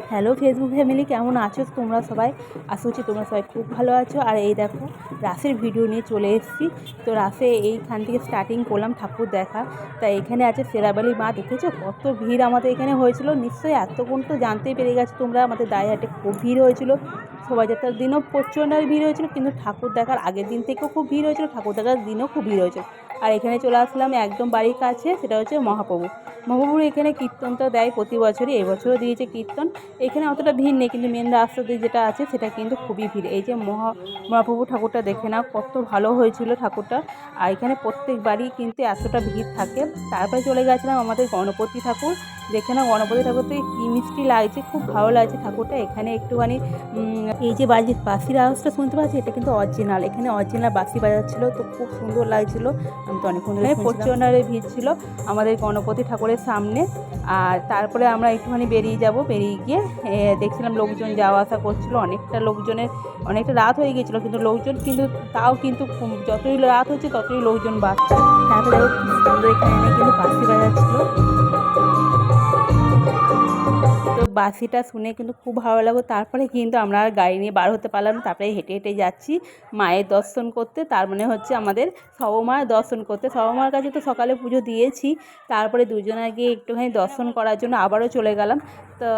Hello Facebook family, কেমন আছো তোমরা সবাই? আশা করছি তোমরা সবাই খুব ভালো আছো। আর এই দেখো রাসের ভিডিও নিয়ে চলে এসেছি। তো রাসে এইখান থেকে স্টার্টিং করলাম ঠাকুর দেখা। তাই এখানে আছে শেরাবালি মা, দেখেছো কত ভিড় আমাদের এখানে হয়েছিল। নিশ্চয়ই এতক্ষণ তো জানতেই পেরে গেছো তোমরা, আমাদের দাইহাটে খুব ভিড় হয়েছিল। শোভাযাত্রার দিনও প্রচণ্ড ভিড় হয়েছিল, কিন্তু ঠাকুর দেখার আগের দিন থেকেও খুব ভিড় হয়েছিল, ঠাকুর দেখার দিনও খুব ভিড় হয়েছিল। আর এখানে চলে আসলাম একদম বাড়ির কাছে, সেটা হচ্ছে মহাপ্রভুর এখানে কীর্তনটা দেয় প্রতি বছরই, এবছরও দিয়েছে কীর্তন। এখানে অতটা ভিড় নেই, কিন্তু মেন রাস্তা দিয়ে যেটা আছে সেটা কিন্তু খুবই ভিড়। এই যে মহাপ্রভু ঠাকুরটা দেখে নাও, কত ভালো হয়েছিল ঠাকুরটা। আর এখানে প্রত্যেকবারই কিন্তু এতটা ভিড় থাকে। তারপরে চলে গেছিলাম আমাদের গণপতি ঠাকুর, দেখে নাও গণপতি ঠাকুরটা কী মিষ্টি লাগছে, খুব ভালো লাগছে ঠাকুরটা। এখানে একটুখানি এই যে বাঁশির আওয়াজটা শুনতে পাচ্ছি, এটা কিন্তু অরিজিনাল, এখানে অরিজিনাল বাঁশি বাজাচ্ছিলো, তো খুব সুন্দর লাগছিল। আমি তো অনেকক্ষণ ধরে প্রচণ্ড ভিড় ছিল আমাদের গণপতি ঠাকুরের সামনে। আর তারপরে আমরা একটুখানি বেরিয়ে গিয়ে দেখছিলাম লোকজন যাওয়া আসা করছিল, অনেকটা রাত হয়ে গিয়েছিলো, কিন্তু লোকজন তাও যতই রাত হচ্ছে ততই লোকজন বাড়ছে। তারপরে দেখো খুব সুন্দর এখানে কিন্তু বাঁশি বাজাচ্ছিলো। তো বাঁশিটা শুনে কিন্তু খুব ভালো লাগলো। তারপরে কিন্তু আমরা আর গাড়ি নিয়ে বার হতে পারলাম না, তারপরে হেঁটে হেঁটে যাচ্ছি মায়ের দর্শন করতে। তার মানে হচ্ছে আমাদের সবমার দর্শন করতে। সবমার কাছে তো সকালে পুজো দিয়েছি, তারপরে দুজনে গিয়ে একটুখানি দর্শন করার জন্য আবারও চলে গেলাম। তো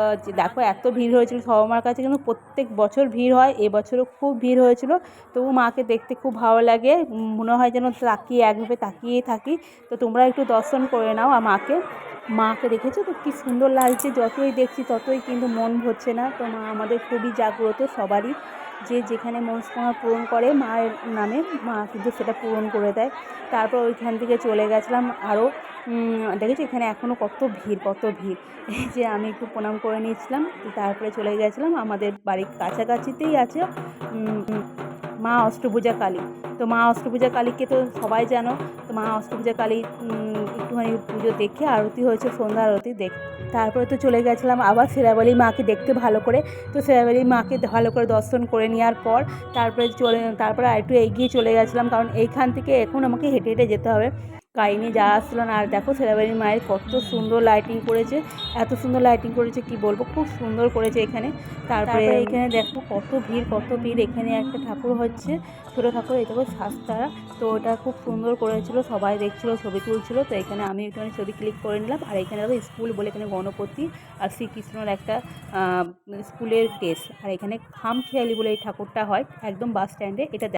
দেখো এত ভিড় হয়েছিল সবমার কাছে, কিন্তু প্রত্যেক বছর ভিড় হয়, এবছরও খুব ভিড় হয়েছিল। তবু মাকে দেখতে খুব ভালো লাগে, মনে হয় যেন একভাবে তাকিয়েই থাকি। তো তোমরা একটু দর্শন করে নাও আর মাকে দেখেছো তো কী সুন্দর লাগছে, যতই দেখছি ততই কিন্তু মন ভরছে না। তো মা আমাদের খুবই জাগ্রত, সবারই যে যেখানে মনস্কামনা পূরণ করে মায়ের নামে, মা কিন্তু সেটা পূরণ করে দেয়। তারপর ওইখান থেকে চলে গেছিলাম আরও, দেখেছি এখানে এখনও কত ভিড়। এই যে আমি একটু প্রণাম করে নিয়েছিলাম, তারপরে চলে গেছিলাম আমাদের বাড়ির কাছাকাছিতেই আছে মা অষ্টভুজা কালী। তো মা অষ্টভুজা কালীকে তো সবাই জানো। তো মা অষ্টভুজা কালী একটুখানি পুজো দেখে, আরতি হয়েছে, সন্ধ্যা আরতি তারপরে তো চলে গেছিলাম আবার শেরাবালি মাকে দেখতে ভালো করে। তো শেরাবালি মাকে ভালো করে দর্শন করে নেওয়ার পর তারপরে আরেকটু এগিয়ে চলে গেছিলাম, কারণ এইখান থেকে এখন আমাকে হেঁটে হেঁটে যেতে হবে, গাড়ি নিয়ে যাওয়া আসছিলো না। আর দেখো শেরাবালি মায়ের কত সুন্দর লাইটিং করেছে, এত সুন্দর লাইটিং করেছে কি বলবো, খুব সুন্দর করেছে এখানে। তারপরে এখানে দেখো কত ভিড়। এখানে একটা ঠাকুর হচ্ছে, ছোটো ঠাকুর, এটা খুব শাস্তারা। তো ওটা খুব সুন্দর করেছিল, সবাই দেখছিলো, ছবি তুলছিল। তো এখানে আমি একটুখানি ছবি ক্লিক করে নিলাম। আর এখানে দেখো স্কুল বলে, এখানে গণপতি আর শ্রীকৃষ্ণর একটা স্কুলের ড্রেস। আর এখানে খামখেয়ালি বলে এই ঠাকুরটা হয়, একদম বাস স্ট্যান্ডে। এটা